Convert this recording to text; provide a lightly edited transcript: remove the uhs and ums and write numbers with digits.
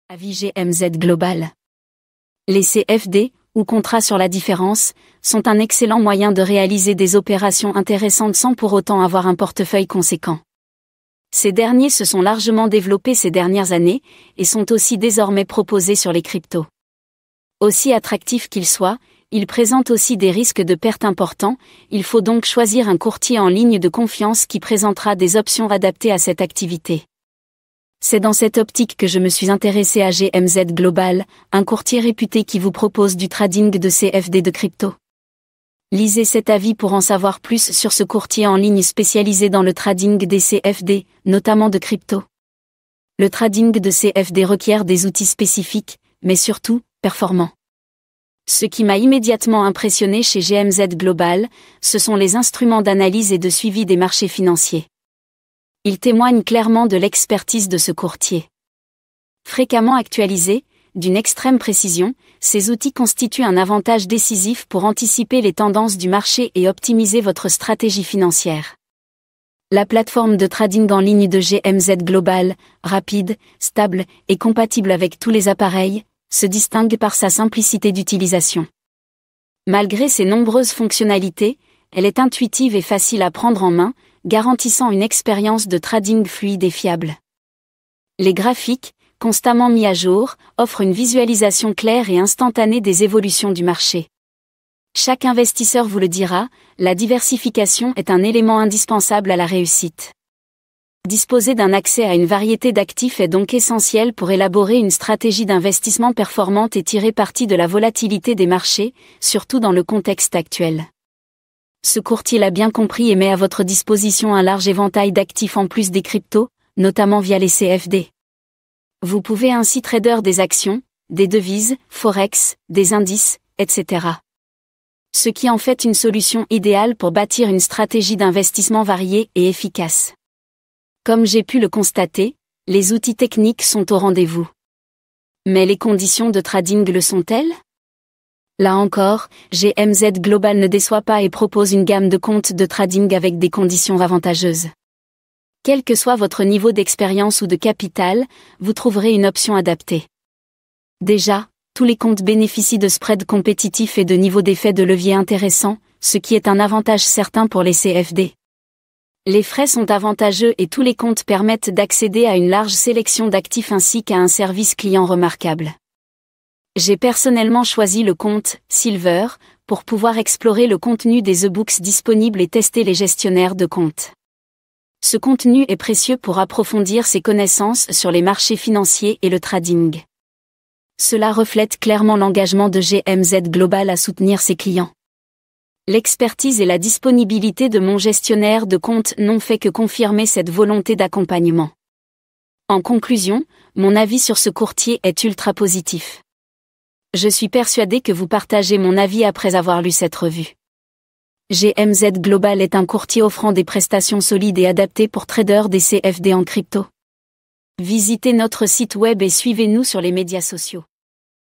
Avis GMZ Global. Les CFD, ou contrats sur la différence, sont un excellent moyen de réaliser des opérations intéressantes sans pour autant avoir un portefeuille conséquent. Ces derniers se sont largement développés ces dernières années, et sont aussi désormais proposés sur les cryptos. Aussi attractifs qu'ils soient, ils présentent aussi des risques de perte importants, il faut donc choisir un courtier en ligne de confiance qui présentera des options adaptées à cette activité. C'est dans cette optique que je me suis intéressé à GMZ Global, un courtier réputé qui vous propose du trading de CFD de crypto. Lisez cet avis pour en savoir plus sur ce courtier en ligne spécialisé dans le trading des CFD, notamment de crypto. Le trading de CFD requiert des outils spécifiques, mais surtout, performants. Ce qui m'a immédiatement impressionné chez GMZ Global, ce sont les instruments d'analyse et de suivi des marchés financiers. Il témoigne clairement de l'expertise de ce courtier. Fréquemment actualisés, d'une extrême précision, ces outils constituent un avantage décisif pour anticiper les tendances du marché et optimiser votre stratégie financière. La plateforme de trading en ligne de GMZ Global, rapide, stable et compatible avec tous les appareils, se distingue par sa simplicité d'utilisation. Malgré ses nombreuses fonctionnalités, elle est intuitive et facile à prendre en main, garantissant une expérience de trading fluide et fiable. Les graphiques, constamment mis à jour, offrent une visualisation claire et instantanée des évolutions du marché. Chaque investisseur vous le dira, la diversification est un élément indispensable à la réussite. Disposer d'un accès à une variété d'actifs est donc essentiel pour élaborer une stratégie d'investissement performante et tirer parti de la volatilité des marchés, surtout dans le contexte actuel. Ce courtier l'a bien compris et met à votre disposition un large éventail d'actifs en plus des cryptos, notamment via les CFD. Vous pouvez ainsi trader des actions, des devises, forex, des indices, etc. Ce qui en fait une solution idéale pour bâtir une stratégie d'investissement variée et efficace. Comme j'ai pu le constater, les outils techniques sont au rendez-vous. Mais les conditions de trading le sont-elles ? Là encore, GMZ Global ne déçoit pas et propose une gamme de comptes de trading avec des conditions avantageuses. Quel que soit votre niveau d'expérience ou de capital, vous trouverez une option adaptée. Déjà, tous les comptes bénéficient de spreads compétitifs et de niveaux d'effet de levier intéressants, ce qui est un avantage certain pour les CFD. Les frais sont avantageux et tous les comptes permettent d'accéder à une large sélection d'actifs ainsi qu'à un service client remarquable. J'ai personnellement choisi le compte Silver pour pouvoir explorer le contenu des e-books disponibles et tester les gestionnaires de comptes. Ce contenu est précieux pour approfondir ses connaissances sur les marchés financiers et le trading. Cela reflète clairement l'engagement de GMZ Global à soutenir ses clients. L'expertise et la disponibilité de mon gestionnaire de compte n'ont fait que confirmer cette volonté d'accompagnement. En conclusion, mon avis sur ce courtier est ultra positif. Je suis persuadé que vous partagez mon avis après avoir lu cette revue. GMZ Global est un courtier offrant des prestations solides et adaptées pour traders des CFD en crypto. Visitez notre site web et suivez-nous sur les médias sociaux.